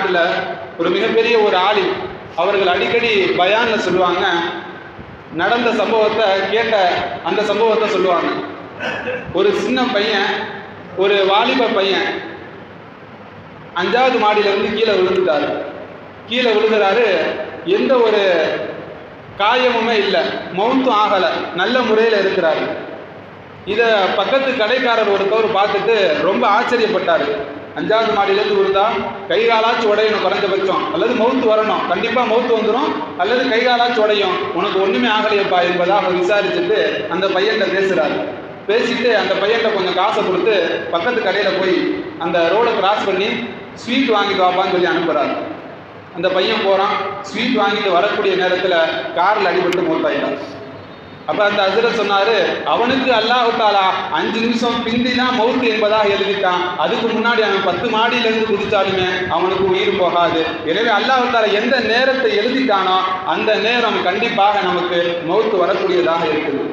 நாட்டில் ஒரு மிகப்பெரிய ஒரு ஆலிம், அவர்கள் அடிக்கடி பயானில் சொல்லுவாங்க, நடந்த சம்பவத்தை கேட்ட அந்த சம்பவத்தை சொல்லுவாங்க. ஒரு சின்ன பையன், ஒரு வாலிப பையன் 5வது மாடியிலேருந்து கீழே விழுந்துட்டாரு. கீழே விழுகிறாரு, எந்த ஒரு காயமுமே இல்லை, மவுத்தும் ஆகலை, நல்ல முறையில் இருக்கிறாரு. இதை பக்கத்து கடைக்காரர் ஒருத்தவர் பார்த்துட்டு ரொம்ப ஆச்சரியப்பட்டார். 5வது மாடியிலேருந்து விழுந்தா கை காலாச்சும் உடையணும் குறைஞ்சபட்சம், அல்லது மவுத்து வரணும், கண்டிப்பாக மவுத்து வந்துடும், அல்லது கை காலாச்சும் உடையும், உனக்கு ஒன்றுமே ஆகலையப்பா என்பதாக அவர் விசாரிச்சுட்டு அந்த பையன்கிட்ட பேசுகிறாரு. பேசிட்டு அந்த பையன்கிட்ட கொஞ்சம் காசை கொடுத்து பக்கத்து கடையில் போய் அந்த ரோடை கிராஸ் பண்ணி ஸ்வீட் வாங்கிட்டு வாப்பான்னு சொல்லி அனுப்புகிறாரு. அந்த பையன் போகிறான், ஸ்வீட் வாங்கிட்டு வரக்கூடிய நேரத்தில் காரில் அடிபட்டு மூத்தாயிட்டான். அப்போ அந்த ஹஸ்ரத் சொன்னார், அவனுக்கு அல்லாஹ் தஆலா 5 நிமிஷம் பிந்தி தான் மவுத்து என்பதாக எழுதிட்டான், அதுக்கு முன்னாடி அவன் 10 மாடியிலேருந்து குதிச்சாலுமே அவனுக்கு உயிர் போகாது. எனவே அல்லாஹ் தஆலா எந்த நேரத்தை எழுதிட்டானோ அந்த நேரம் கண்டிப்பாக நமக்கு மவுத்து வரக்கூடியதாக இருக்குது.